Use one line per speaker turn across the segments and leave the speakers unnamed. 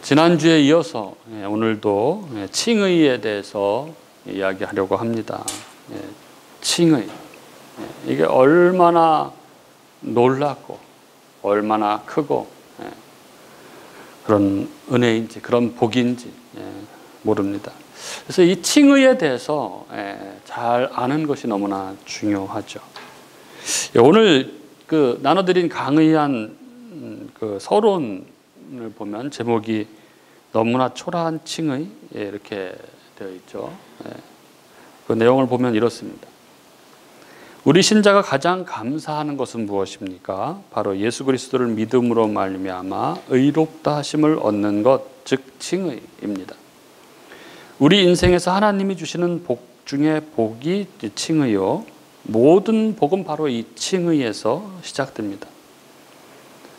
지난주에 이어서 오늘도 칭의에 대해서 이야기하려고 합니다. 칭의. 이게 얼마나 놀랍고 얼마나 크고 그런 은혜인지 그런 복인지 모릅니다. 그래서 이 칭의에 대해서 잘 아는 것이 너무나 중요하죠. 오늘 나눠드린 강의한 그 서론을 보면 제목이 너무나 초라한 칭의 이렇게 되어 있죠. 그 내용을 보면 이렇습니다. 우리 신자가 가장 감사하는 것은 무엇입니까? 바로 예수 그리스도를 믿음으로 말미암아 의롭다 하심을 얻는 것, 즉 칭의입니다. 우리 인생에서 하나님이 주시는 복 중에 복이 칭의요. 모든 복은 바로 이 칭의에서 시작됩니다.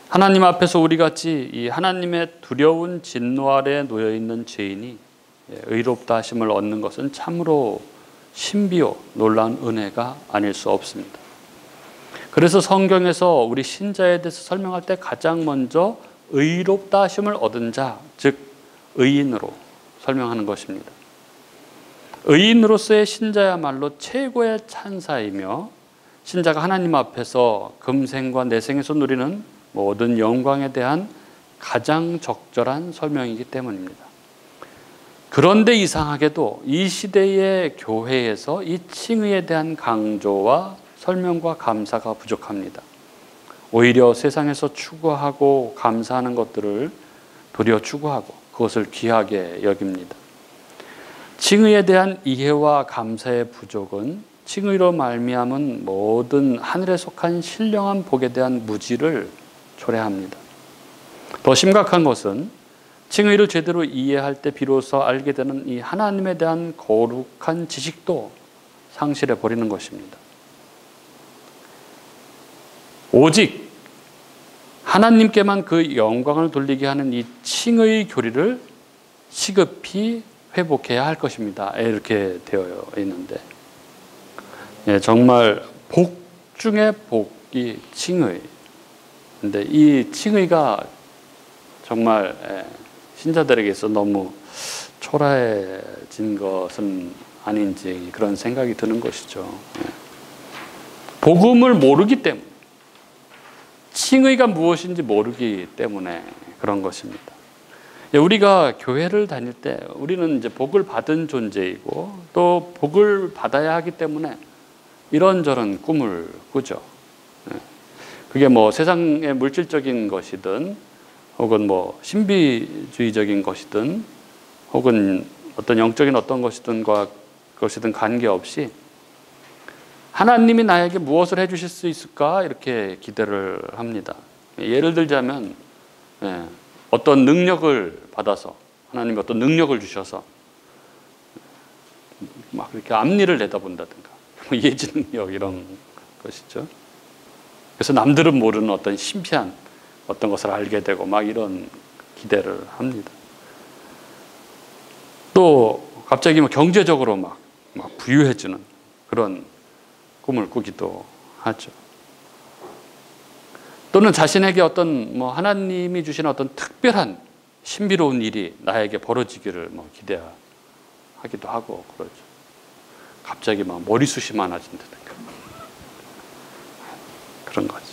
하나님 앞에서 우리같이 이 하나님의 두려운 진노 아래에 놓여 있는 죄인이 의롭다 하심을 얻는 것은 참으로 신비요 놀라운 은혜가 아닐 수 없습니다. 그래서 성경에서 우리 신자에 대해서 설명할 때 가장 먼저 의롭다 하심을 얻은 자, 즉 의인으로 설명하는 것입니다. 의인으로서의 신자야말로 최고의 찬사이며 신자가 하나님 앞에서 금생과 내생에서 누리는 모든 영광에 대한 가장 적절한 설명이기 때문입니다. 그런데 이상하게도 이 시대의 교회에서 이 칭의에 대한 강조와 설명과 감사가 부족합니다. 오히려 세상에서 추구하고 감사하는 것들을 도리어 추구하고 그것을 귀하게 여깁니다. 칭의에 대한 이해와 감사의 부족은 칭의로 말미암은 모든 하늘에 속한 신령한 복에 대한 무지를 초래합니다. 더 심각한 것은 칭의를 제대로 이해할 때 비로소 알게 되는 이 하나님에 대한 거룩한 지식도 상실해 버리는 것입니다. 오직 하나님께만 그 영광을 돌리게 하는 이 칭의의 교리를 시급히 회복해야 할 것입니다. 이렇게 되어 있는데 정말 복 중에 복이 칭의. 근데 이 칭의가 정말 신자들에게서 너무 초라해진 것은 아닌지 그런 생각이 드는 것이죠. 복음을 모르기 때문에, 칭의가 무엇인지 모르기 때문에 그런 것입니다. 우리가 교회를 다닐 때 우리는 이제 복을 받은 존재이고 또 복을 받아야 하기 때문에 이런저런 꿈을 꾸죠. 그게 뭐 세상의 물질적인 것이든 혹은 뭐 신비주의적인 것이든 혹은 어떤 영적인 어떤 것이든 관계없이 하나님이 나에게 무엇을 해주실 수 있을까 이렇게 기대를 합니다. 예를 들자면 어떤 능력을 받아서 하나님이 어떤 능력을 주셔서 막 이렇게 앞니를 내다본다든가 예지 능력 이런 것이죠. 그래서 남들은 모르는 어떤 신비한 어떤 것을 알게 되고 막 이런 기대를 합니다. 또 갑자기 뭐 경제적으로 막 부유해지는 그런 꿈을 꾸기도 하죠. 또는 자신에게 어떤 뭐 하나님이 주신 어떤 특별한 신비로운 일이 나에게 벌어지기를 뭐 기대하기도 하고 그러죠. 갑자기 막 머리숱이 많아진다든가 그런 거죠.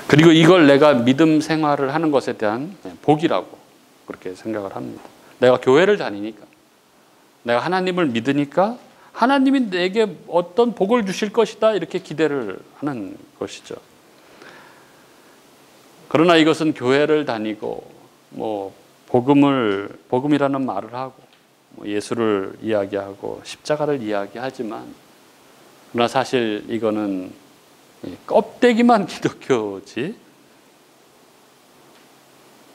그리고 이걸 내가 믿음 생활을 하는 것에 대한 복이라고 그렇게 생각을 합니다. 내가 교회를 다니니까, 내가 하나님을 믿으니까 하나님이 내게 어떤 복을 주실 것이다 이렇게 기대를 하는 것이죠. 그러나 이것은 교회를 다니고 뭐 복음이라는 말을 하고 뭐 예수를 이야기하고 십자가를 이야기하지만 그러나 사실 이거는 껍데기만 기독교지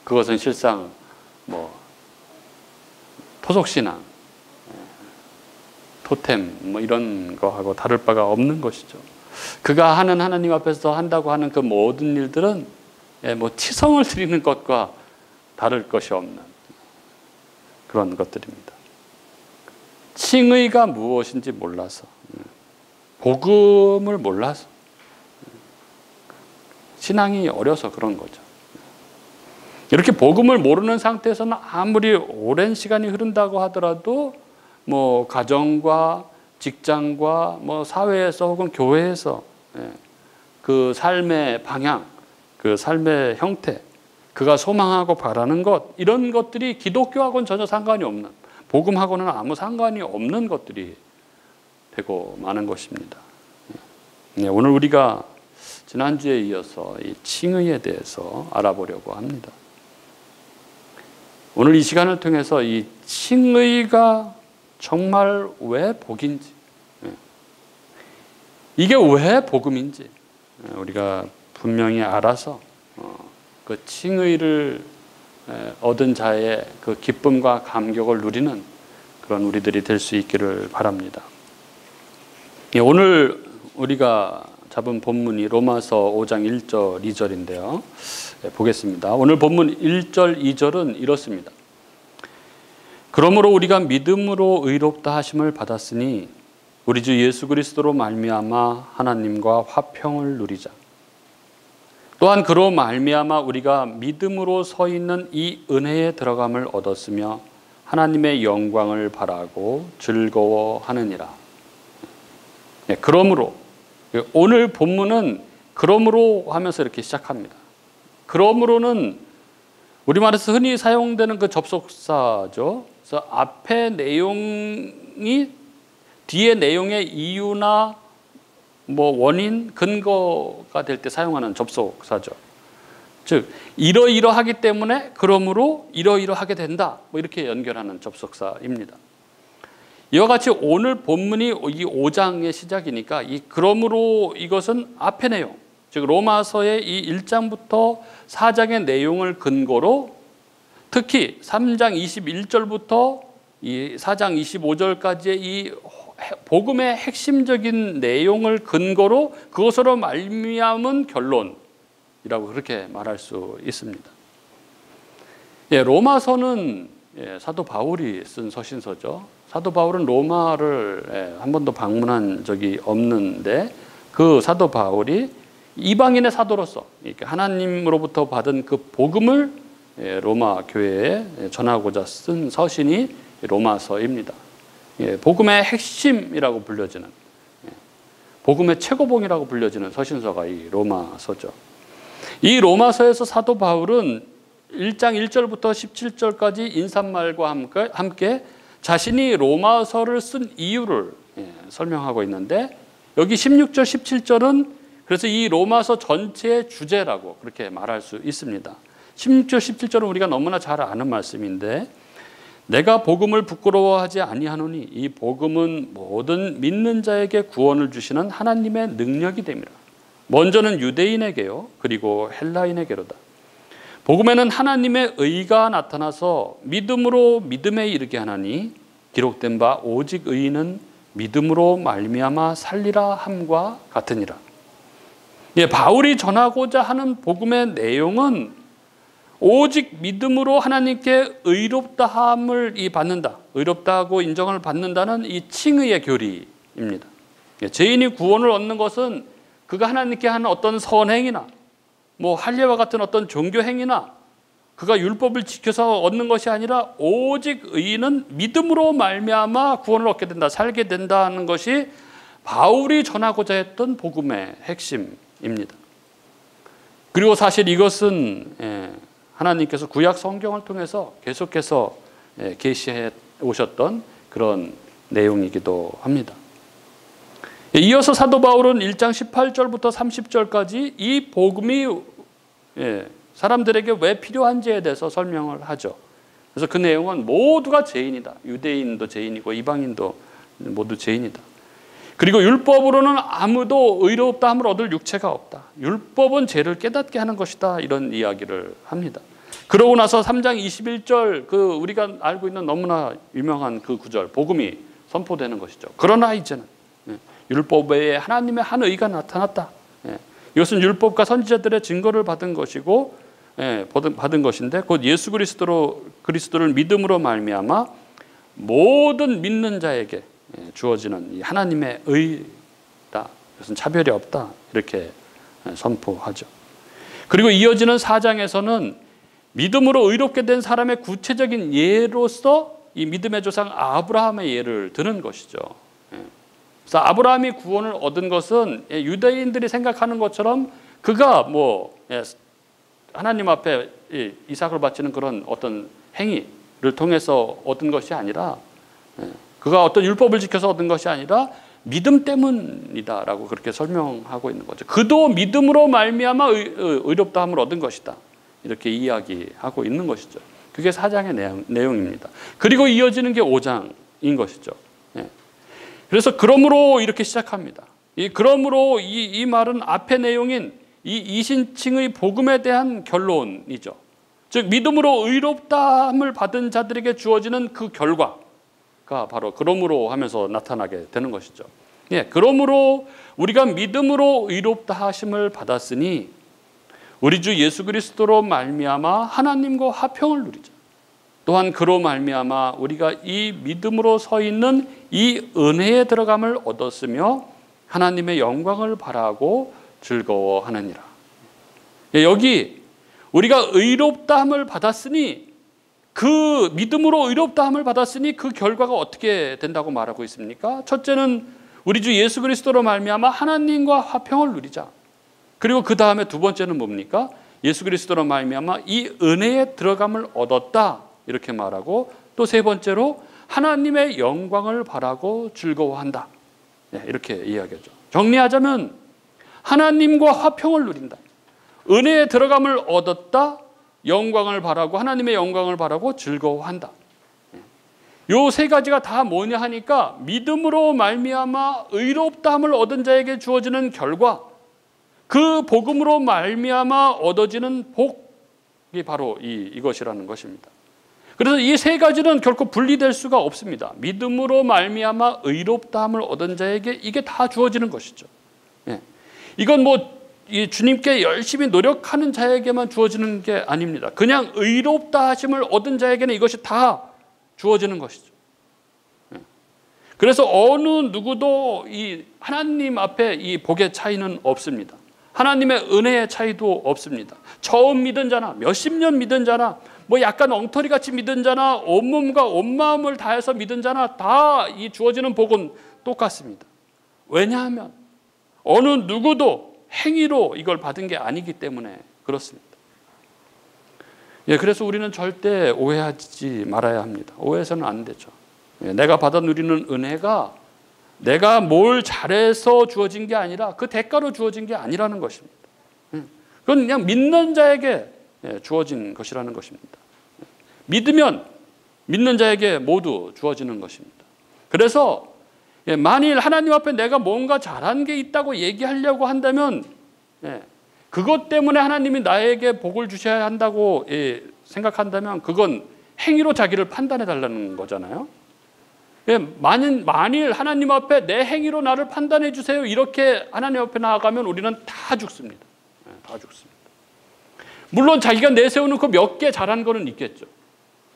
그것은 실상 뭐 토속신앙, 토템 뭐 이런 거하고 다를 바가 없는 것이죠. 그가 하는 하나님 앞에서 한다고 하는 그 모든 일들은 뭐 치성을 드리는 것과 다를 것이 없는 그런 것들입니다. 칭의가 무엇인지 몰라서, 복음을 몰라서, 신앙이 어려서 그런 거죠. 이렇게 복음을 모르는 상태에서는 아무리 오랜 시간이 흐른다고 하더라도 뭐 가정과 직장과 뭐 사회에서 혹은 교회에서 그 삶의 방향, 그 삶의 형태, 그가 소망하고 바라는 것, 이런 것들이 기독교하고는 전혀 상관이 없는, 복음하고는 아무 상관이 없는 것들이 되고 마는 것입니다. 오늘 우리가 지난주에 이어서 이 칭의에 대해서 알아보려고 합니다. 오늘 이 시간을 통해서 이 칭의가 정말 왜 복인지, 이게 왜 복음인지 우리가 분명히 알아서 그 칭의를 얻은 자의 그 기쁨과 감격을 누리는 그런 우리들이 될 수 있기를 바랍니다. 오늘 우리가 잡은 본문이 로마서 5장 1절 2절인데요. 보겠습니다. 오늘 본문 1절 2절은 이렇습니다. 그러므로 우리가 믿음으로 의롭다 하심을 받았으니 우리 주 예수 그리스도로 말미암아 하나님과 화평을 누리자. 또한 그로 말미암아 우리가 믿음으로 서 있는 이 은혜에 들어감을 얻었으며 하나님의 영광을 바라고 즐거워하느니라. 그러므로, 오늘 본문은 그러므로 하면서 이렇게 시작합니다. 그러므로는 우리말에서 흔히 사용되는 그 접속사죠. 그래서 앞에 내용이 뒤에 내용의 이유나 뭐 원인, 근거가 될 때 사용하는 접속사죠. 즉 이러이러하기 때문에 그러므로 이러이러하게 된다, 뭐 이렇게 연결하는 접속사입니다. 이와 같이 오늘 본문이 이 5장의 시작이니까 이 그러므로 이것은 앞의 내용, 즉 로마서의 이 1장부터 4장의 내용을 근거로 특히 3장 21절부터 이 4장 25절까지의 이 복음의 핵심적인 내용을 근거로 그것으로 말미암은 결론이라고 그렇게 말할 수 있습니다. 로마서는 사도 바울이 쓴 서신서죠. 사도 바울은 로마를 한 번도 방문한 적이 없는데 그 사도 바울이 이방인의 사도로서 하나님으로부터 받은 그 복음을 로마 교회에 전하고자 쓴 서신이 로마서입니다. 복음의 핵심이라고 불려지는, 복음의 최고봉이라고 불려지는 서신서가 이 로마서죠. 이 로마서에서 사도 바울은 1장 1절부터 17절까지 인사말과 함께 자신이 로마서를 쓴 이유를 설명하고 있는데 여기 16절, 17절은 그래서 이 로마서 전체의 주제라고 그렇게 말할 수 있습니다. 16절, 17절은 우리가 너무나 잘 아는 말씀인데 내가 복음을 부끄러워하지 아니하노니 이 복음은 모든 믿는 자에게 구원을 주시는 하나님의 능력이 됨이라. 먼저는 유대인에게요 그리고 헬라인에게로다. 복음에는 하나님의 의가 나타나서 믿음으로 믿음에 이르게 하나니 기록된 바 오직 의인은 믿음으로 말미암아 살리라 함과 같으니라. 바울이 전하고자 하는 복음의 내용은 오직 믿음으로 하나님께 의롭다함을 받는다, 의롭다고 인정을 받는다는 이 칭의의 교리입니다. 죄인이 구원을 얻는 것은 그가 하나님께 하는 어떤 선행이나 뭐 할례와 같은 어떤 종교 행위나 그가 율법을 지켜서 얻는 것이 아니라 오직 의인은 믿음으로 말미암아 구원을 얻게 된다, 살게 된다는 것이 바울이 전하고자 했던 복음의 핵심입니다. 그리고 사실 이것은 하나님께서 구약 성경을 통해서 계속해서 계시해 오셨던 그런 내용이기도 합니다. 이어서 사도 바울은 1장 18절부터 30절까지 이 복음이 사람들에게 왜 필요한지에 대해서 설명을 하죠. 그래서 그 내용은 모두가 죄인이다. 유대인도 죄인이고 이방인도 모두 죄인이다. 그리고 율법으로는 아무도 의롭다함을 얻을 육체가 없다. 율법은 죄를 깨닫게 하는 것이다. 이런 이야기를 합니다. 그러고 나서 3장 21절 그 우리가 알고 있는 너무나 유명한 그 구절, 복음이 선포되는 것이죠. 그러나 이제는 율법 외에 하나님의 한 의가 나타났다. 이것은 율법과 선지자들의 증거를 받은 것이고 받은 것인데 곧 예수 그리스도를 믿음으로 말미암아 모든 믿는 자에게 주어지는 이 하나님의 의다. 이것은 차별이 없다. 이렇게 선포하죠. 그리고 이어지는 4장에서는 믿음으로 의롭게 된 사람의 구체적인 예로서 이 믿음의 조상 아브라함의 예를 드는 것이죠. 그래서 아브라함이 구원을 얻은 것은 유대인들이 생각하는 것처럼 그가 뭐 하나님 앞에 이삭을 바치는 그런 어떤 행위를 통해서 얻은 것이 아니라, 그가 어떤 율법을 지켜서 얻은 것이 아니라 믿음 때문이다라고 그렇게 설명하고 있는 거죠. 그도 믿음으로 말미암아 의롭다함을 얻은 것이다, 이렇게 이야기하고 있는 것이죠. 그게 4장의 내용입니다. 그리고 이어지는 게 5장인 것이죠. 그래서 그러므로 이렇게 시작합니다. 그러므로 이 말은 앞의 내용인 이 이신칭의 복음에 대한 결론이죠. 즉 믿음으로 의롭다함을 받은 자들에게 주어지는 그 결과가 바로 그러므로 하면서 나타나게 되는 것이죠. 그러므로 우리가 믿음으로 의롭다 하심을 받았으니 우리 주 예수 그리스도로 말미암아 하나님과 화평을 누리자. 또한 그로 말미암아 우리가 이 믿음으로 서 있는 이 은혜에 들어감을 얻었으며 하나님의 영광을 바라고 즐거워하느니라. 여기 우리가 의롭다함을 받았으니, 그 믿음으로 의롭다함을 받았으니 그 결과가 어떻게 된다고 말하고 있습니까? 첫째는 우리 주 예수 그리스도로 말미암아 하나님과 화평을 누리자. 그리고 그 다음에 두 번째는 뭡니까? 예수 그리스도로 말미암아 이 은혜에 들어감을 얻었다, 이렇게 말하고, 또 세 번째로 하나님의 영광을 바라고 즐거워한다, 이렇게 이야기하죠. 정리하자면 하나님과 화평을 누린다, 은혜에 들어감을 얻었다, 영광을 바라고, 하나님의 영광을 바라고 즐거워한다. 요 세 가지가 다 뭐냐 하니까 믿음으로 말미암아 의롭다함을 얻은 자에게 주어지는 결과, 그 복음으로 말미암아 얻어지는 복이 바로 이것이라는 것입니다. 그래서 이 세 가지는 결코 분리될 수가 없습니다. 믿음으로 말미암아 의롭다함을 얻은 자에게 이게 다 주어지는 것이죠. 이건 뭐 주님께 열심히 노력하는 자에게만 주어지는 게 아닙니다. 그냥 의롭다 하심을 얻은 자에게는 이것이 다 주어지는 것이죠. 그래서 어느 누구도 이 하나님 앞에 이 복의 차이는 없습니다. 하나님의 은혜의 차이도 없습니다. 처음 믿은 자나 몇십 년 믿은 자나 뭐 약간 엉터리같이 믿은 자나 온몸과 온마음을 다해서 믿은 자나 다 이 주어지는 복은 똑같습니다. 왜냐하면 어느 누구도 행위로 이걸 받은 게 아니기 때문에 그렇습니다. 그래서 우리는 절대 오해하지 말아야 합니다. 오해해서는 안 되죠. 내가 받아 누리는 은혜가 내가 뭘 잘해서 주어진 게 아니라 그 대가로 주어진 게 아니라는 것입니다. 그건 그냥 믿는 자에게 주어진 것이라는 것입니다. 믿으면 믿는 자에게 모두 주어지는 것입니다. 그래서 만일 하나님 앞에 내가 뭔가 잘한 게 있다고 얘기하려고 한다면 그것 때문에 하나님이 나에게 복을 주셔야 한다고 생각한다면 그건 행위로 자기를 판단해 달라는 거잖아요. 만일 하나님 앞에 내 행위로 나를 판단해 주세요, 이렇게 하나님 앞에 나아가면 우리는 다 죽습니다. 다 죽습니다. 물론 자기가 내세우는 그 몇 개 잘한 거는 있겠죠.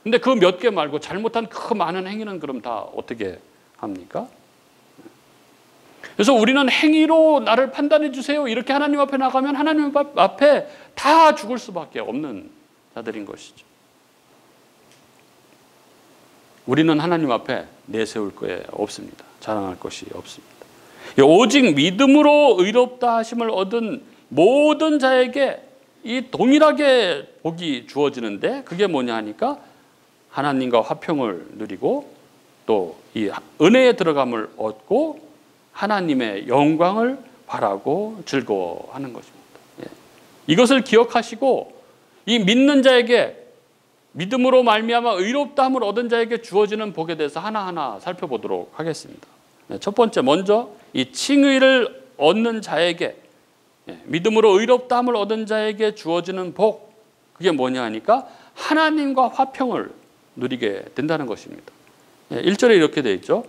근데 그 몇 개 말고 잘못한 그 많은 행위는 그럼 다 어떻게 합니까? 그래서 우리는 행위로 나를 판단해 주세요, 이렇게 하나님 앞에 나가면 하나님 앞에 다 죽을 수밖에 없는 자들인 것이죠. 우리는 하나님 앞에 내세울 게 없습니다. 자랑할 것이 없습니다. 오직 믿음으로 의롭다 하심을 얻은 모든 자에게 이 동일하게 복이 주어지는데, 그게 뭐냐 하니까 하나님과 화평을 누리고 또 이 은혜에 들어감을 얻고 하나님의 영광을 바라고 즐거워하는 것입니다. 이것을 기억하시고 이 믿는 자에게, 믿음으로 말미암아 의롭다함을 얻은 자에게 주어지는 복에 대해서 하나하나 살펴보도록 하겠습니다. 첫 번째, 먼저 이 칭의를 얻는 자에게, 믿음으로 의롭다함을 얻은 자에게 주어지는 복, 그게 뭐냐 하니까 하나님과 화평을 누리게 된다는 것입니다. 1절에 이렇게 되어 있죠.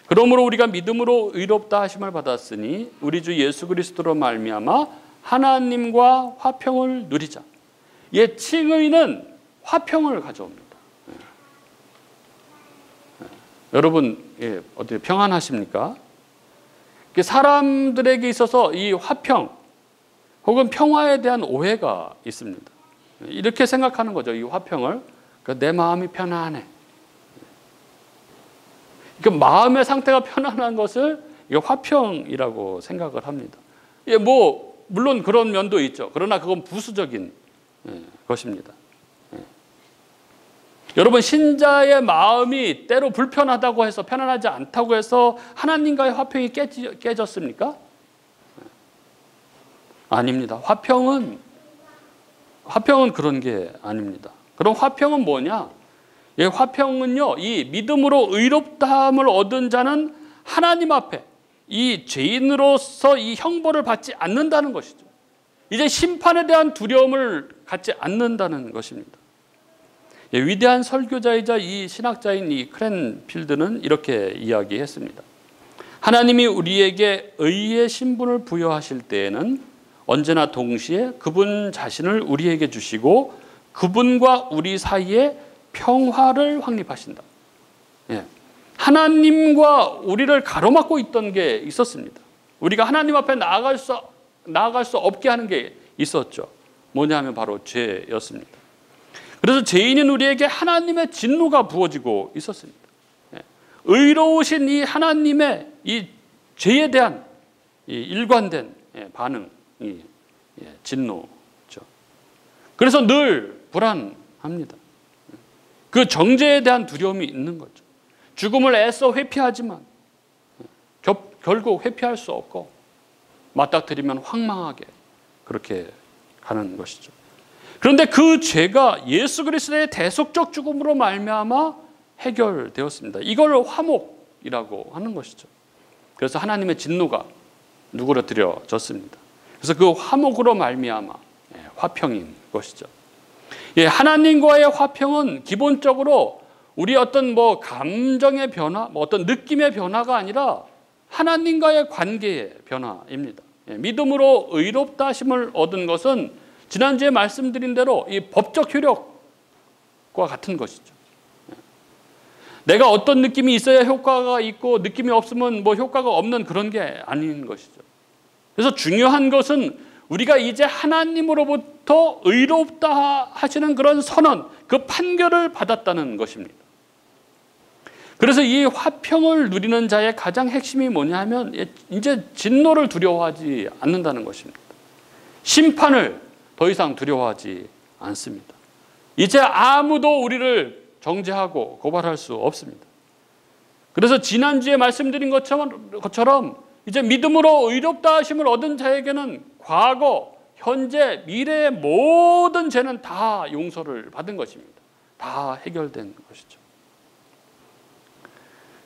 그러므로 우리가 믿음으로 의롭다 하심을 받았으니 우리 주 예수 그리스도로 말미암아 하나님과 화평을 누리자. 칭의는 화평을 가져옵니다. 여러분, 어떻게 평안하십니까? 사람들에게 있어서 이 화평 혹은 평화에 대한 오해가 있습니다. 이렇게 생각하는 거죠. 이 화평을. 그러니까 내 마음이 편안해. 그러니까 마음의 상태가 편안한 것을 화평이라고 생각을 합니다. 물론 그런 면도 있죠. 그러나 그건 부수적인 것입니다. 여러분, 신자의 마음이 때로 불편하다고 해서, 편안하지 않다고 해서 하나님과의 화평이 깨졌습니까? 아닙니다. 화평은 그런 게 아닙니다. 그럼 화평은 뭐냐? 이 화평은요, 이 믿음으로 의롭다함을 얻은 자는 하나님 앞에 이 죄인으로서 이 형벌을 받지 않는다는 것이죠. 이제 심판에 대한 두려움을 갖지 않는다는 것입니다. 위대한 설교자이자 이 신학자인 이 크랜필드는 이렇게 이야기했습니다. 하나님이 우리에게 의의 신분을 부여하실 때에는 언제나 동시에 그분 자신을 우리에게 주시고 그분과 우리 사이에 평화를 확립하신다. 하나님과 우리를 가로막고 있던 게 있었습니다. 우리가 하나님 앞에 나아갈 수 없게 하는 게 있었죠. 뭐냐면 바로 죄였습니다. 그래서 죄인인 우리에게 하나님의 진노가 부어지고 있었습니다. 의로우신 이 하나님의 이 죄에 대한 이 일관된 반응이 진노죠. 그래서 늘 불안합니다. 그 정죄에 대한 두려움이 있는 거죠. 죽음을 애써 회피하지만 결국 회피할 수 없고 맞닥뜨리면 황망하게 그렇게 가는 것이죠. 그런데 그 죄가 예수 그리스도의 대속적 죽음으로 말미암아 해결되었습니다. 이걸 화목이라고 하는 것이죠. 그래서 하나님의 진노가 누그러뜨려졌습니다. 그래서 그 화목으로 말미암아 화평인 것이죠. 하나님과의 화평은 기본적으로 우리 어떤 감정의 변화, 어떤 느낌의 변화가 아니라 하나님과의 관계의 변화입니다. 믿음으로 의롭다 하심을 얻은 것은 지난주에 말씀드린 대로 이 법적 효력과 같은 것이죠. 내가 어떤 느낌이 있어야 효과가 있고 느낌이 없으면 효과가 없는 그런 게 아닌 것이죠. 그래서 중요한 것은 우리가 이제 하나님으로부터 의롭다 하시는 그런 선언, 그 판결을 받았다는 것입니다. 그래서 이 화평을 누리는 자의 가장 핵심이 뭐냐 하면 이제 진노를 두려워하지 않는다는 것입니다. 심판을 더 이상 두려워하지 않습니다. 이제 아무도 우리를 정죄하고 고발할 수 없습니다. 그래서 지난주에 말씀드린 것처럼 이제 믿음으로 의롭다 하심을 얻은 자에게는 과거, 현재, 미래의 모든 죄는 다 용서를 받은 것입니다. 다 해결된 것이죠.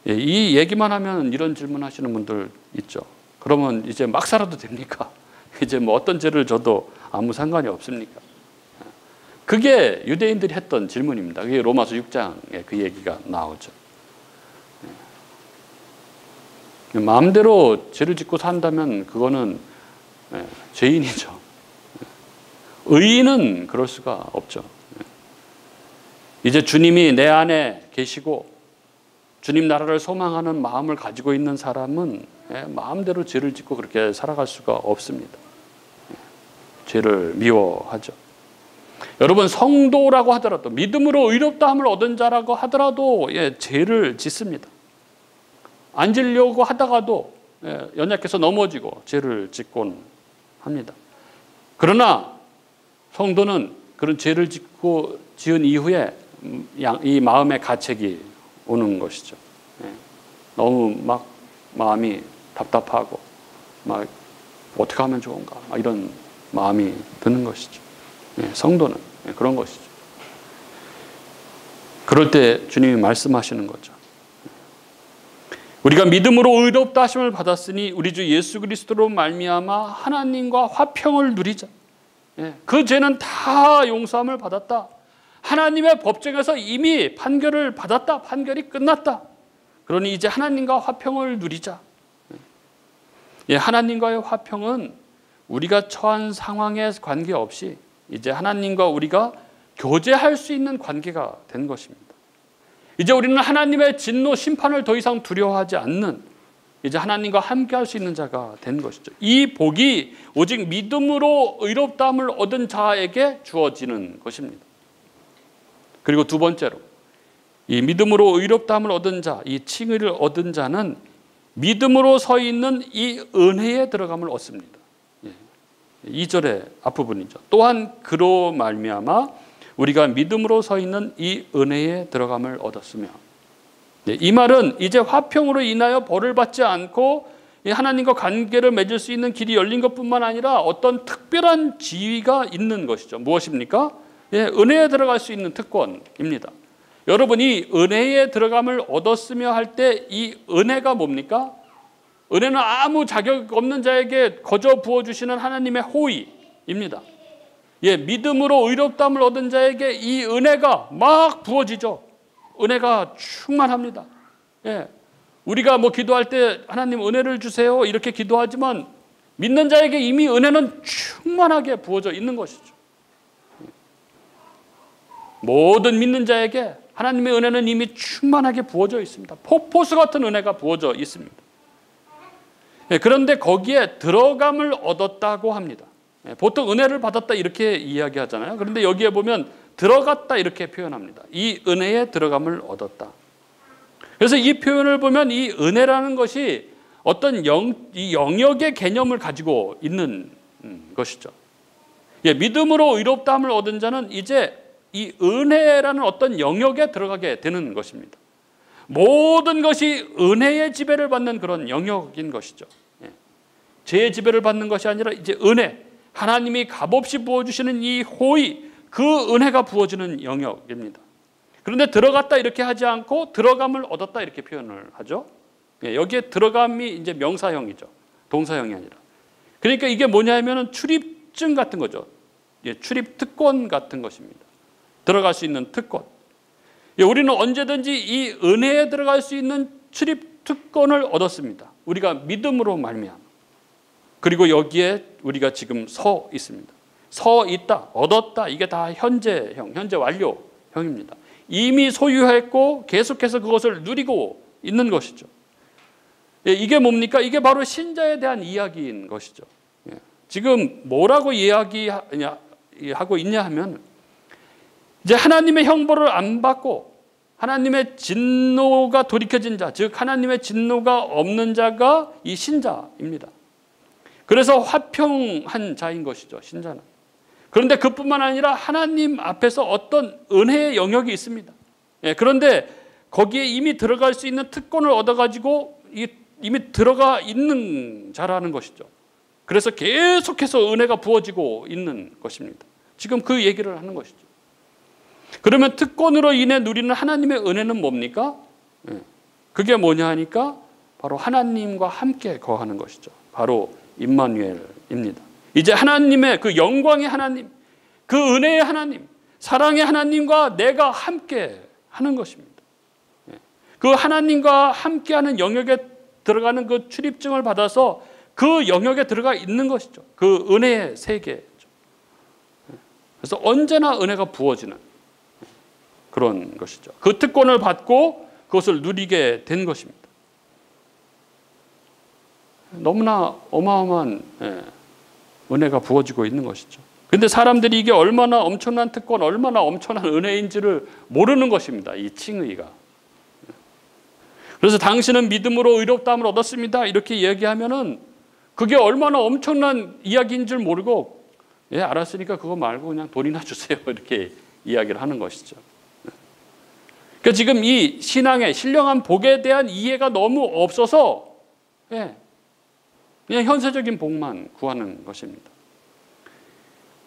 이 얘기만 하면 이런 질문하시는 분들 있죠. 그러면 이제 막 살아도 됩니까? 이제 어떤 죄를 져도 아무 상관이 없습니까? 그게 유대인들이 했던 질문입니다. 그게 로마서 6장에 그 얘기가 나오죠. 마음대로 죄를 짓고 산다면 그거는 죄인이죠. 의인은 그럴 수가 없죠. 이제 주님이 내 안에 계시고 주님 나라를 소망하는 마음을 가지고 있는 사람은 마음대로 죄를 짓고 그렇게 살아갈 수가 없습니다. 죄를 미워하죠. 여러분, 성도라고 하더라도, 믿음으로 의롭다함을 얻은 자라고 하더라도 죄를 짓습니다. 안 지려고 하다가도 연약해서 넘어지고 죄를 짓곤 합니다. 그러나 성도는 그런 죄를 지은 이후에 이 마음의 가책이 오는 것이죠. 너무 마음이 답답하고 어떻게 하면 좋은가 이런 마음이 드는 것이죠. 성도는 그런 것이죠. 그럴 때 주님이 말씀하시는 거죠. 우리가 믿음으로 의롭다 하심을 받았으니 우리 주 예수 그리스도로 말미암아 하나님과 화평을 누리자. 그 죄는 다 용서함을 받았다. 하나님의 법정에서 이미 판결을 받았다. 판결이 끝났다. 그러니 이제 하나님과 화평을 누리자. 하나님과의 화평은 우리가 처한 상황에 관계없이 이제 하나님과 우리가 교제할 수 있는 관계가 된 것입니다. 이제 우리는 하나님의 진노, 심판을 더 이상 두려워하지 않는 이제 하나님과 함께 할 수 있는 자가 된 것이죠. 이 복이 오직 믿음으로 의롭다함을 얻은 자에게 주어지는 것입니다. 그리고 두 번째로, 이 믿음으로 의롭다함을 얻은 자, 이 칭의를 얻은 자는 믿음으로 서 있는 이 은혜에 들어감을 얻습니다. 2절의 앞부분이죠. 또한 그로 말미암아 우리가 믿음으로 서 있는 이 은혜에 들어감을 얻었으며, 이 말은 이제 화평으로 인하여 벌을 받지 않고 하나님과 관계를 맺을 수 있는 길이 열린 것뿐만 아니라 어떤 특별한 지위가 있는 것이죠. 무엇입니까? 은혜에 들어갈 수 있는 특권입니다. 여러분이 은혜에 들어감을 얻었으며 할 때 이 은혜가 뭡니까? 은혜는 아무 자격 없는 자에게 거저 부어주시는 하나님의 호의입니다. 믿음으로 의롭다함을 얻은 자에게 이 은혜가 막 부어지죠. 은혜가 충만합니다. 우리가 기도할 때 하나님 은혜를 주세요 이렇게 기도하지만 믿는 자에게 이미 은혜는 충만하게 부어져 있는 것이죠. 모든 믿는 자에게 하나님의 은혜는 이미 충만하게 부어져 있습니다. 폭포수 같은 은혜가 부어져 있습니다. 그런데 거기에 들어감을 얻었다고 합니다. 보통 은혜를 받았다 이렇게 이야기하잖아요. 그런데 여기에 보면 들어갔다 이렇게 표현합니다. 이 은혜에 들어감을 얻었다. 그래서 이 표현을 보면 이 은혜라는 것이 어떤 이 영역의 개념을 가지고 있는 것이죠. 믿음으로 의롭다함을 얻은 자는 이제 이 은혜라는 어떤 영역에 들어가게 되는 것입니다. 모든 것이 은혜의 지배를 받는 그런 영역인 것이죠. 죄의 지배를 받는 것이 아니라 이제 은혜, 하나님이 값없이 부어주시는 이 호의, 그 은혜가 부어지는 영역입니다. 그런데 들어갔다 이렇게 하지 않고 들어감을 얻었다 이렇게 표현을 하죠. 여기에 들어감이 이제 명사형이죠. 동사형이 아니라. 그러니까 이게 뭐냐면은 출입증 같은 거죠. 출입 특권 같은 것입니다. 들어갈 수 있는 특권. 우리는 언제든지 이 은혜에 들어갈 수 있는 출입 특권을 얻었습니다. 우리가 믿음으로 말미암아. 그리고 여기에 우리가 지금 서 있습니다. 서 있다, 얻었다, 이게 다 현재형, 현재 완료형입니다. 이미 소유했고 계속해서 그것을 누리고 있는 것이죠. 이게 뭡니까? 이게 바로 신자에 대한 이야기인 것이죠. 지금 뭐라고 이야기하고 있냐 하면 이제 하나님의 형벌을 안 받고 하나님의 진노가 돌이켜진 자, 즉 하나님의 진노가 없는 자가 이 신자입니다. 그래서 화평한 자인 것이죠, 신자는. 그런데 그뿐만 아니라 하나님 앞에서 어떤 은혜의 영역이 있습니다. 그런데 거기에 이미 들어갈 수 있는 특권을 얻어가지고 이미 들어가 있는 자라는 것이죠. 그래서 계속해서 은혜가 부어지고 있는 것입니다. 지금 그 얘기를 하는 것이죠. 그러면 특권으로 인해 누리는 하나님의 은혜는 뭡니까? 그게 뭐냐 하니까 바로 하나님과 함께 거하는 것이죠. 바로 임마누엘입니다. 이제 하나님의 그 영광의 하나님, 그 은혜의 하나님, 사랑의 하나님과 내가 함께 하는 것입니다. 그 하나님과 함께하는 영역에 들어가는 그 출입증을 받아서 그 영역에 들어가 있는 것이죠. 그 은혜의 세계죠. 그래서 언제나 은혜가 부어지는 그런 것이죠. 그 특권을 받고 그것을 누리게 된 것입니다. 너무나 어마어마한 은혜가 부어지고 있는 것이죠. 그런데 사람들이 이게 얼마나 엄청난 특권, 얼마나 엄청난 은혜인지를 모르는 것입니다. 이 칭의가. 그래서 당신은 믿음으로 의롭다함을 얻었습니다. 이렇게 얘기하면은 그게 얼마나 엄청난 이야기인 줄 모르고 알았으니까 그거 말고 그냥 돈이나 주세요. 이렇게 이야기를 하는 것이죠. 그러니까 지금 이 신앙의 신령한 복에 대한 이해가 너무 없어서 그냥 현세적인 복만 구하는 것입니다.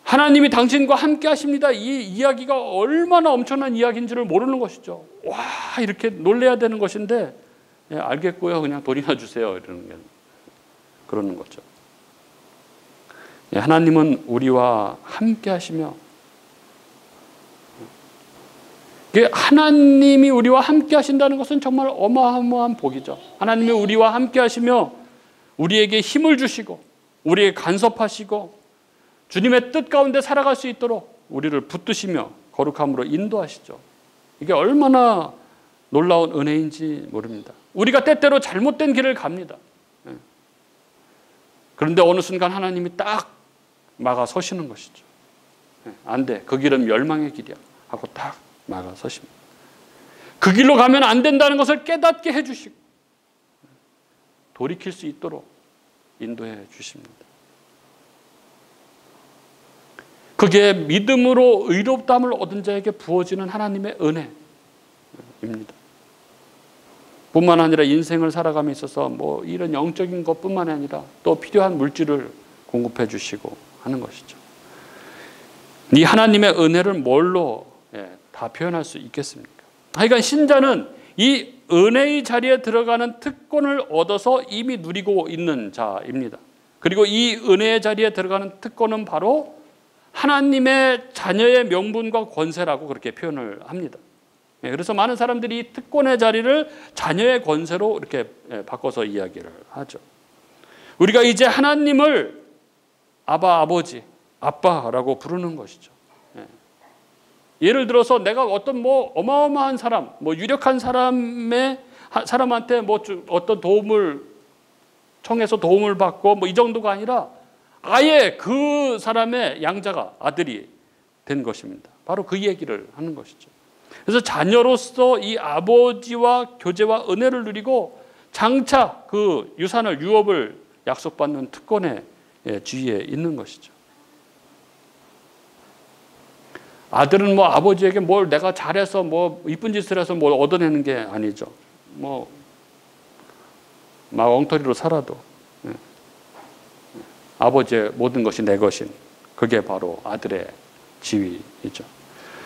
하나님이 당신과 함께 하십니다. 이 이야기가 얼마나 엄청난 이야기인지를 모르는 것이죠. 와, 이렇게 놀래야 되는 것인데 알겠고요. 그냥 돈이나 주세요. 이러는 게 그러는 거죠. 하나님은 우리와 함께 하시며 하나님이 우리와 함께 하신다는 것은 정말 어마어마한 복이죠. 하나님이 우리와 함께 하시며 우리에게 힘을 주시고 우리에게 간섭하시고 주님의 뜻 가운데 살아갈 수 있도록 우리를 붙드시며 거룩함으로 인도하시죠. 이게 얼마나 놀라운 은혜인지 모릅니다. 우리가 때때로 잘못된 길을 갑니다. 그런데 어느 순간 하나님이 딱 막아 서시는 것이죠. 안 돼. 그 길은 멸망의 길이야. 하고 딱 막아 서십니다. 그 길로 가면 안 된다는 것을 깨닫게 해주시고 돌이킬 수 있도록 인도해 주십니다. 그게 믿음으로 의롭다함을 얻은 자에게 부어지는 하나님의 은혜입니다. 뿐만 아니라 인생을 살아감에 있어서 뭐 이런 영적인 것뿐만 아니라 또 필요한 물질을 공급해 주시고 하는 것이죠. 이 하나님의 은혜를 뭘로 다 표현할 수 있겠습니까? 그러니까 신자는 이 은혜의 자리에 들어가는 특권을 얻어서 이미 누리고 있는 자입니다. 그리고 이 은혜의 자리에 들어가는 특권은 바로 하나님의 자녀의 명분과 권세라고 그렇게 표현을 합니다. 그래서 많은 사람들이 이 특권의 자리를 자녀의 권세로 이렇게 바꿔서 이야기를 하죠. 우리가 이제 하나님을 아바, 아버지, 아빠라고 부르는 것이죠. 예를 들어서 내가 어떤 뭐 어마어마한 사람, 뭐 유력한 사람한테 뭐 어떤 도움을 청해서 도움을 받고 뭐 이 정도가 아니라 아예 그 사람의 양자가 아들이 된 것입니다. 바로 그 얘기를 하는 것이죠. 그래서 자녀로서 이 아버지와 교제와 은혜를 누리고 장차 그 유산을 유업을 약속받는 특권의 주위에 있는 것이죠. 아들은 뭐 아버지에게 뭘 내가 잘해서 뭐 이쁜 짓을 해서 뭘 얻어내는 게 아니죠. 뭐 막 엉터리로 살아도 아버지의 모든 것이 내 것인 그게 바로 아들의 지위이죠.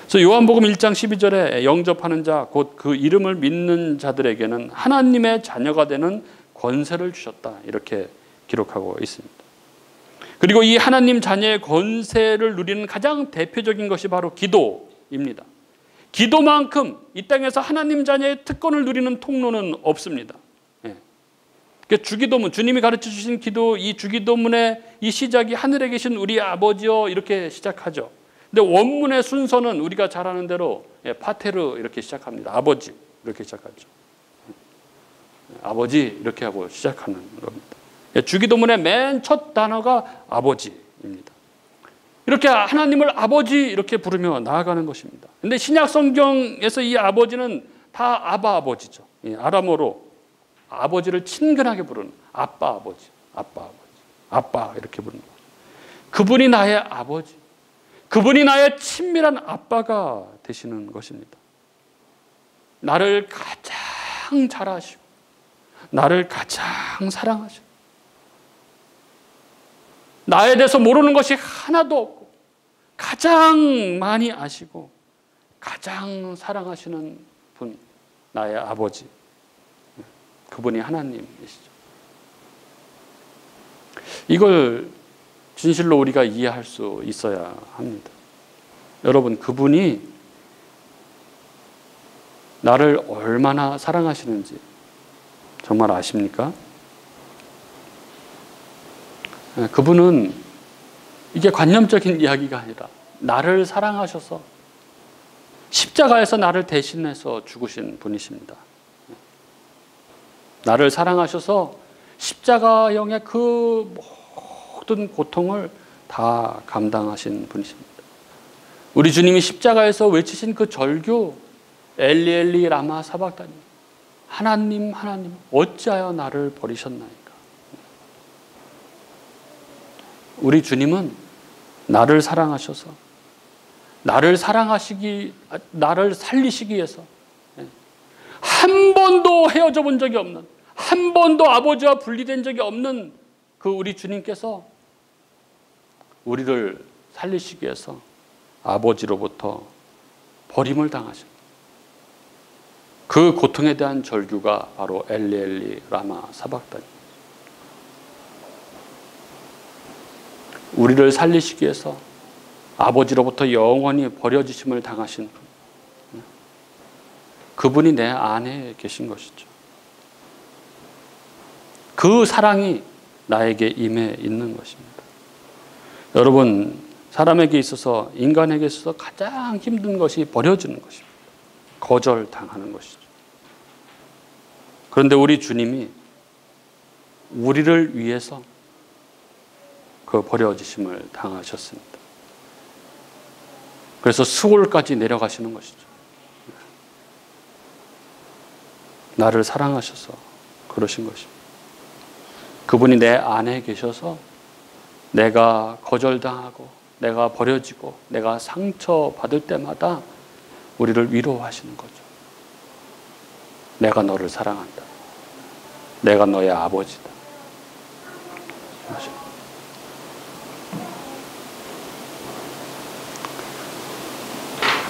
그래서 요한복음 1장 12절에 영접하는 자 곧 그 이름을 믿는 자들에게는 하나님의 자녀가 되는 권세를 주셨다 이렇게 기록하고 있습니다. 그리고 이 하나님 자녀의 권세를 누리는 가장 대표적인 것이 바로 기도입니다. 기도만큼 이 땅에서 하나님 자녀의 특권을 누리는 통로는 없습니다. 주기도문, 주님이 가르쳐 주신 기도, 이 주기도문의 이 시작이 하늘에 계신 우리 아버지여 이렇게 시작하죠. 근데 원문의 순서는 우리가 잘 아는 대로 파테르 이렇게 시작합니다. 아버지 이렇게 시작하죠. 아버지 이렇게 하고 시작하는 겁니다. 주기도문의 맨 첫 단어가 아버지입니다. 이렇게 하나님을 아버지 이렇게 부르며 나아가는 것입니다. 근데 신약 성경에서 이 아버지는 다 아바 아버지죠. 아람어로 아버지를 친근하게 부르는 아빠 아버지, 아빠 아버지, 아빠 이렇게 부르는 거예요. 그분이 나의 아버지, 그분이 나의 친밀한 아빠가 되시는 것입니다. 나를 가장 잘 아시고 나를 가장 사랑하시고 나에 대해서 모르는 것이 하나도 없고 가장 많이 아시고 가장 사랑하시는 분, 나의 아버지. 그분이 하나님이시죠. 이걸 진실로 우리가 이해할 수 있어야 합니다. 여러분, 그분이 나를 얼마나 사랑하시는지 정말 아십니까? 그분은 이게 관념적인 이야기가 아니라 나를 사랑하셔서 십자가에서 나를 대신해서 죽으신 분이십니다. 나를 사랑하셔서 십자가형의 그 모든 고통을 다 감당하신 분이십니다. 우리 주님이 십자가에서 외치신 그 절규 엘리 엘리 라마 사박다니 하나님 하나님 어찌하여 나를 버리셨나이까. 우리 주님은 나를 사랑하셔서 나를 살리시기 위해서 한 번도 헤어져 본 적이 없는, 한 번도 아버지와 분리된 적이 없는 그 우리 주님께서 우리를 살리시기 위해서 아버지로부터 버림을 당하신 그 고통에 대한 절규가 바로 엘리 엘리 라마 사박다니. 우리를 살리시기 위해서 아버지로부터 영원히 버려지심을 당하신 분, 그분이 내 안에 계신 것이죠. 그 사랑이 나에게 임해 있는 것입니다. 여러분, 사람에게 있어서, 인간에게 있어서 가장 힘든 것이 버려지는 것입니다. 거절당하는 것이죠. 그런데 우리 주님이 우리를 위해서 그 버려지심을 당하셨습니다. 그래서 수월까지 내려가시는 것이죠. 나를 사랑하셔서 그러신 것입니다. 그분이 내 안에 계셔서 내가 거절당하고 내가 버려지고 내가 상처받을 때마다 우리를 위로하시는 거죠. 내가 너를 사랑한다. 내가 너의 아버지다.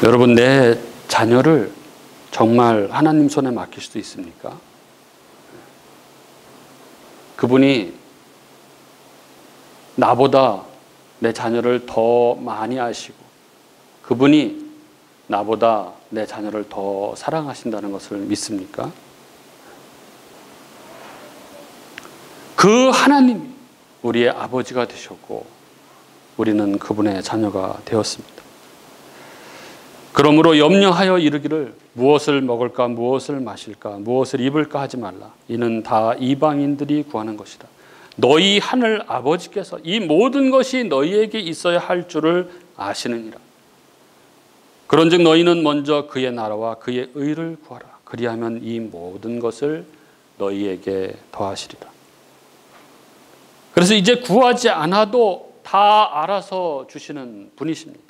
여러분, 내 자녀를 정말 하나님 손에 맡길 수도 있습니까? 그분이 나보다 내 자녀를 더 많이 아시고 그분이 나보다 내 자녀를 더 사랑하신다는 것을 믿습니까? 그 하나님이 우리의 아버지가 되셨고 우리는 그분의 자녀가 되었습니다. 그러므로 염려하여 이르기를 무엇을 먹을까 무엇을 마실까 무엇을 입을까 하지 말라. 이는 다 이방인들이 구하는 것이다. 너희 하늘 아버지께서 이 모든 것이 너희에게 있어야 할 줄을 아시느니라. 그런즉 너희는 먼저 그의 나라와 그의 의를 구하라. 그리하면 이 모든 것을 너희에게 더하시리라. 그래서 이제 구하지 않아도 다 알아서 주시는 분이십니다.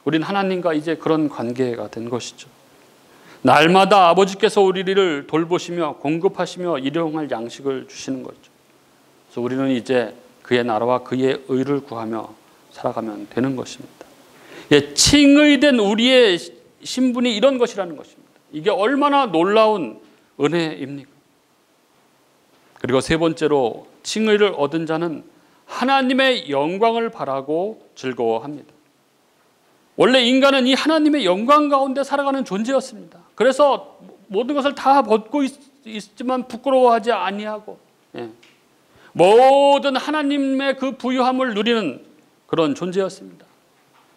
우리는 하나님과 이제 그런 관계가 된 것이죠. 날마다 아버지께서 우리를 돌보시며 공급하시며 일용할 양식을 주시는 거죠. 그래서 우리는 이제 그의 나라와 그의 의를 구하며 살아가면 되는 것입니다. 예, 칭의된 우리의 신분이 이런 것이라는 것입니다. 이게 얼마나 놀라운 은혜입니까? 그리고 세 번째로 칭의를 얻은 자는 하나님의 영광을 바라고 즐거워합니다. 원래 인간은 이 하나님의 영광 가운데 살아가는 존재였습니다. 그래서 모든 것을 다 벗고 있지만 부끄러워하지 아니하고 모든 하나님의 그 부유함을 누리는 그런 존재였습니다.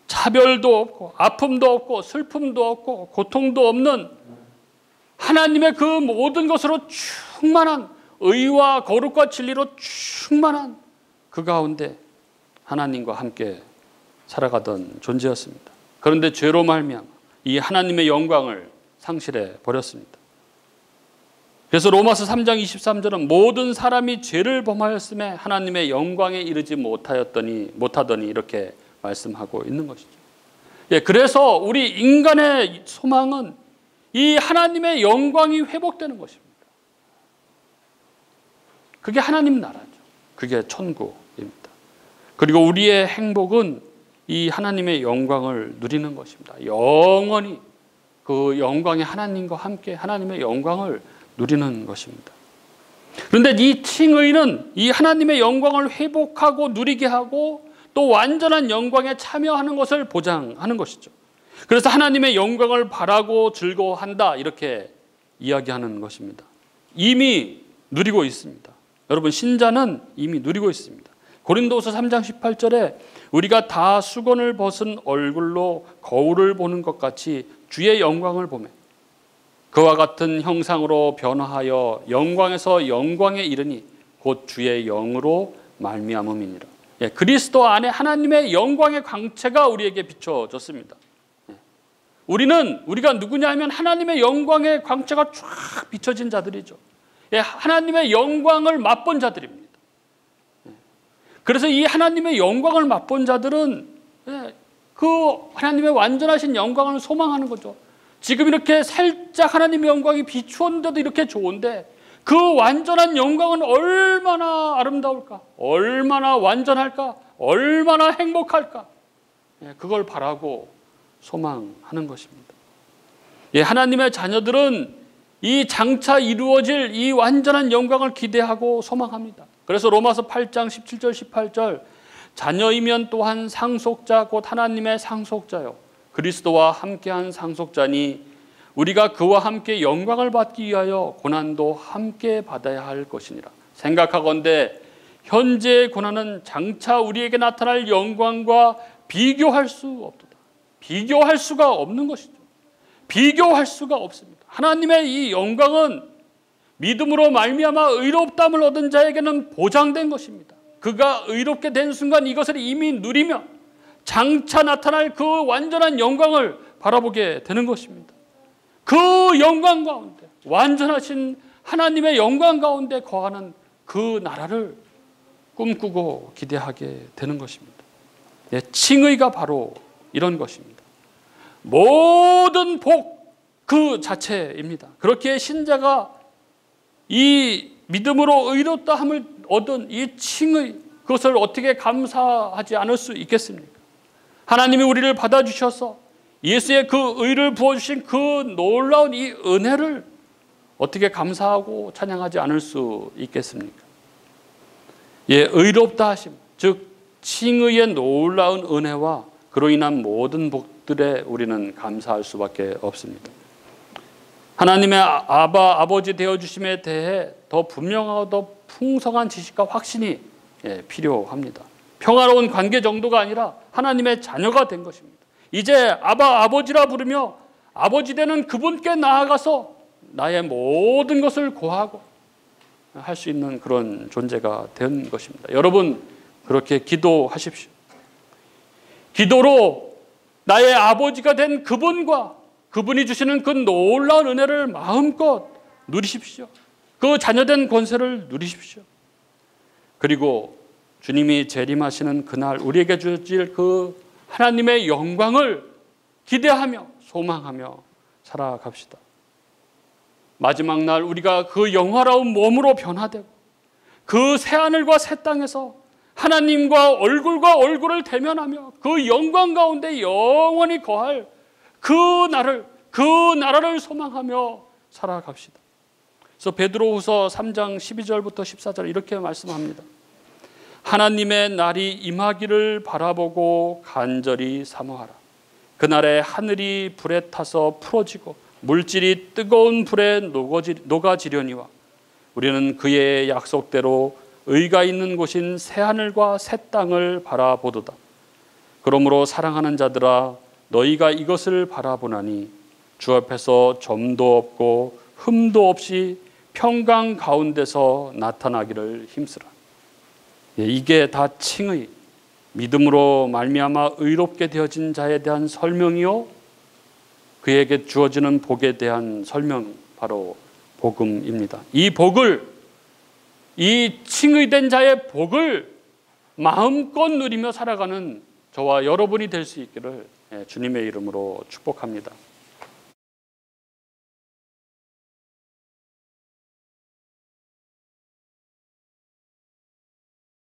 차별도 없고 아픔도 없고 슬픔도 없고 고통도 없는 하나님의 그 모든 것으로 충만한 의와 거룩과 진리로 충만한 그 가운데 하나님과 함께 살아가던 존재였습니다. 그런데 죄로 말미암아 이 하나님의 영광을 상실해 버렸습니다. 그래서 로마서 3장 23절은 모든 사람이 죄를 범하였음에 하나님의 영광에 이르지 못하더니 이렇게 말씀하고 있는 것이죠. 예, 그래서 우리 인간의 소망은 이 하나님의 영광이 회복되는 것입니다. 그게 하나님 나라죠. 그게 천국입니다. 그리고 우리의 행복은 이 하나님의 영광을 누리는 것입니다. 영원히 그 영광의 하나님과 함께 하나님의 영광을 누리는 것입니다. 그런데 이 칭의는 이 하나님의 영광을 회복하고 누리게 하고 또 완전한 영광에 참여하는 것을 보장하는 것이죠. 그래서 하나님의 영광을 바라고 즐거워한다 이렇게 이야기하는 것입니다. 이미 누리고 있습니다. 여러분, 신자는 이미 누리고 있습니다. 고린도후서 3장 18절에 우리가 다 수건을 벗은 얼굴로 거울을 보는 것 같이 주의 영광을 보매 그와 같은 형상으로 변화하여 영광에서 영광에 이르니 곧 주의 영으로 말미암음이니라. 예, 그리스도 안에 하나님의 영광의 광채가 우리에게 비춰졌습니다. 우리가 누구냐 하면 하나님의 영광의 광채가 쫙 비춰진 자들이죠. 예, 하나님의 영광을 맛본 자들입니다. 그래서 이 하나님의 영광을 맛본 자들은 그 하나님의 완전하신 영광을 소망하는 거죠. 지금 이렇게 살짝 하나님의 영광이 비추었는데도 이렇게 좋은데 그 완전한 영광은 얼마나 아름다울까? 얼마나 완전할까? 얼마나 행복할까? 그걸 바라고 소망하는 것입니다. 하나님의 자녀들은 이 장차 이루어질 이 완전한 영광을 기대하고 소망합니다. 그래서 로마서 8장 17절 18절 자녀이면 또한 상속자 곧 하나님의 상속자요 그리스도와 함께한 상속자니 우리가 그와 함께 영광을 받기 위하여 고난도 함께 받아야 할 것이니라. 생각하건대 현재의 고난은 장차 우리에게 나타날 영광과 비교할 수 없도다. 비교할 수가 없는 것이죠. 비교할 수가 없습니다. 하나님의 이 영광은 믿음으로 말미암아 의롭다함을 얻은 자에게는 보장된 것입니다. 그가 의롭게 된 순간 이것을 이미 누리며 장차 나타날 그 완전한 영광을 바라보게 되는 것입니다. 그 영광 가운데, 완전하신 하나님의 영광 가운데 거하는 그 나라를 꿈꾸고 기대하게 되는 것입니다. 칭의가 바로 이런 것입니다. 모든 복 그 자체입니다. 그렇게 신자가 이 믿음으로 의롭다함을 얻은 이 칭의, 그것을 어떻게 감사하지 않을 수 있겠습니까? 하나님이 우리를 받아주셔서 예수의 그 의를 부어주신 그 놀라운 이 은혜를 어떻게 감사하고 찬양하지 않을 수 있겠습니까? 의롭다 하심, 즉 칭의의 놀라운 은혜와 그로 인한 모든 복들에 우리는 감사할 수밖에 없습니다. 하나님의 아버지 되어주심에 대해 더 분명하고 더 풍성한 지식과 확신이 필요합니다. 평화로운 관계 정도가 아니라 하나님의 자녀가 된 것입니다. 이제 아버지라 부르며 아버지 되는 그분께 나아가서 나의 모든 것을 고하고 할 수 있는 그런 존재가 된 것입니다. 여러분 그렇게 기도하십시오. 기도로 나의 아버지가 된 그분과 그분이 주시는 그 놀라운 은혜를 마음껏 누리십시오. 그 자녀된 권세를 누리십시오. 그리고 주님이 재림하시는 그날 우리에게 주실 그 하나님의 영광을 기대하며 소망하며 살아갑시다. 마지막 날 우리가 그 영화로운 몸으로 변화되고 그 새하늘과 새 땅에서 하나님과 얼굴을 대면하며 그 영광 가운데 영원히 거할 그 나라를 소망하며 살아갑시다. 그래서 베드로후서 3장 12절부터 14절 이렇게 말씀합니다. 하나님의 날이 임하기를 바라보고 간절히 사모하라. 그날에 하늘이 불에 타서 풀어지고 물질이 뜨거운 불에 녹아지려니와 우리는 그의 약속대로 의가 있는 곳인 새하늘과 새 땅을 바라보도다. 그러므로 사랑하는 자들아 너희가 이것을 바라보나니 주 앞에서 점도 없고 흠도 없이 평강 가운데서 나타나기를 힘쓰라. 이게 다 칭의, 믿음으로 말미암아 의롭게 되어진 자에 대한 설명이요 그에게 주어지는 복에 대한 설명, 바로 복음입니다. 이 복을, 이 칭의된 자의 복을 마음껏 누리며 살아가는 저와 여러분이 될 수 있기를 주님의 이름으로 축복합니다.